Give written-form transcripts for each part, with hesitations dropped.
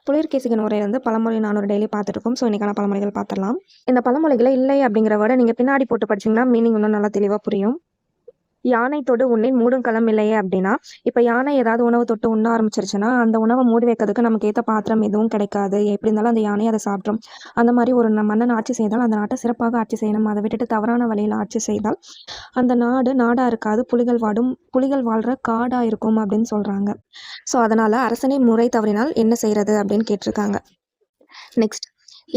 புலிர்கேசிகன் உரை வந்து பழமொழி 400 டெய்லி பார்த்துருக்கோம். ஸோ இன்றைக்கான பழமொழிகள் பார்த்துடலாம். இந்த பழமொழிகளை இல்லை அப்படிங்கிற வேர்டை நீங்கள் பின்னாடி போட்டு படிச்சிங்கன்னா மீனிங் இன்னும் நல்லா தெளிவாக புரியும். யானை தொடு உண்ணின் மூடும் களம் இல்லையே அப்படின்னா, இப்போ யானை ஏதாவது உணவு தொட்டு உண்ண ஆரம்பிச்சிருச்சுன்னா அந்த உணவை மூடி வைக்கிறதுக்கு நமக்கு ஏற்ற பாத்திரம் எதுவும் கிடைக்காது. எப்படி இருந்தாலும் அந்த யானையை அதை சாப்பிட்ரும். அந்த மாதிரி ஒரு மன்னன் ஆட்சி செய்தால் அந்த நாட்டை சிறப்பாக ஆட்சி செய்யணும். அதை விட்டுட்டு தவறான வழியில் ஆட்சி செய்தால் அந்த நாடு நாடாக இருக்காது, புலிகள் வாழ்கிற காடாக இருக்கும் அப்படின்னு சொல்கிறாங்க. ஸோ அதனால் அரசனை முறை தவறினால் என்ன செய்கிறது அப்படின்னு கேட்டிருக்காங்க. நெக்ஸ்ட்,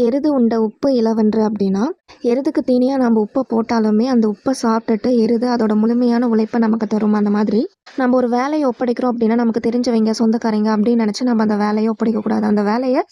எருது உண்ட உப்பு இளவன்று அப்படின்னா, எருதுக்கு தீனியாக நம்ம உப்பை போட்டாலுமே அந்த உப்பை சாப்பிட்டுட்டு எருது அதோட முழுமையான உழைப்பை நமக்கு தரும். அந்த மாதிரி நம்ம ஒரு வேலையை ஒப்படைக்கிறோம் அப்படின்னா நமக்கு தெரிஞ்சவங்க சொந்தக்காரங்க அப்படின்னு நினச்சி நம்ம அந்த வேலையை ஒப்படைக்கக்கூடாது. அந்த வேலையை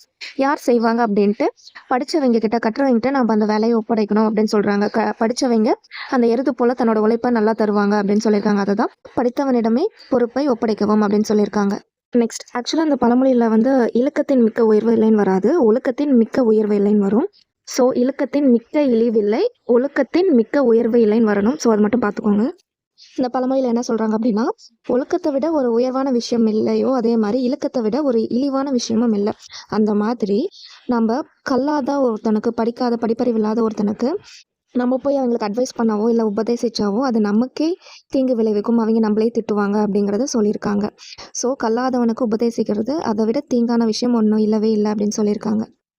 யார் செய்வாங்க அப்படின்ட்டு படித்தவங்க கிட்ட கட்டுறவங்கிட்ட நம்ம அந்த வேலையை ஒப்படைக்கணும் அப்படின்னு சொல்கிறாங்க. படித்தவங்க அந்த எருது போல் தன்னோட உழைப்பை நல்லா தருவாங்க அப்படின்னு சொல்லியிருக்காங்க. அதை தான் படித்தவனிடமே பொறுப்பை ஒப்படைக்கவும் அப்படின்னு சொல்லியிருக்காங்க. நெக்ஸ்ட், ஆக்சுவலாக அந்த பழமொழியில் வந்து இலக்கத்தின் மிக்க உயர்வு இல்லைன்னு வராது, ஒழுக்கத்தின் மிக்க உயர்வு இல்லைன்னு வரும். ஸோ இலக்கத்தின் மிக்க இழிவில்லை, ஒழுக்கத்தின் மிக்க உயர்வு இல்லைன்னு வரணும். ஸோ அது மட்டும் பார்த்துக்கோங்க. இந்த பழமொழியில் என்ன சொல்கிறாங்க அப்படின்னா, ஒழுக்கத்தை விட ஒரு உயர்வான விஷயம் இல்லையோ அதே மாதிரி இலக்கத்தை விட ஒரு இழிவான விஷயமும் இல்லை. அந்த மாதிரி நம்ம கல்லாத ஒருத்தனுக்கு, படிப்பறிவு இல்லாத ஒருத்தனுக்கு நம்ம போய் அவங்களுக்கு அட்வைஸ் பண்ணாவோ இல்லை உபதேசிச்சாவோ அது நமக்கே தீங்கு விளைவிக்கும், அவங்க நம்மளே திட்டுவாங்க அப்படிங்கிறத சொல்லியிருக்காங்க. ஸோ கல்லாதவனுக்கு உபதேசிக்கிறது அதை விட தீங்கான விஷயம் ஒன்றும் இல்லவே இல்லை அப்படின்னு சொல்லியிருக்காங்க.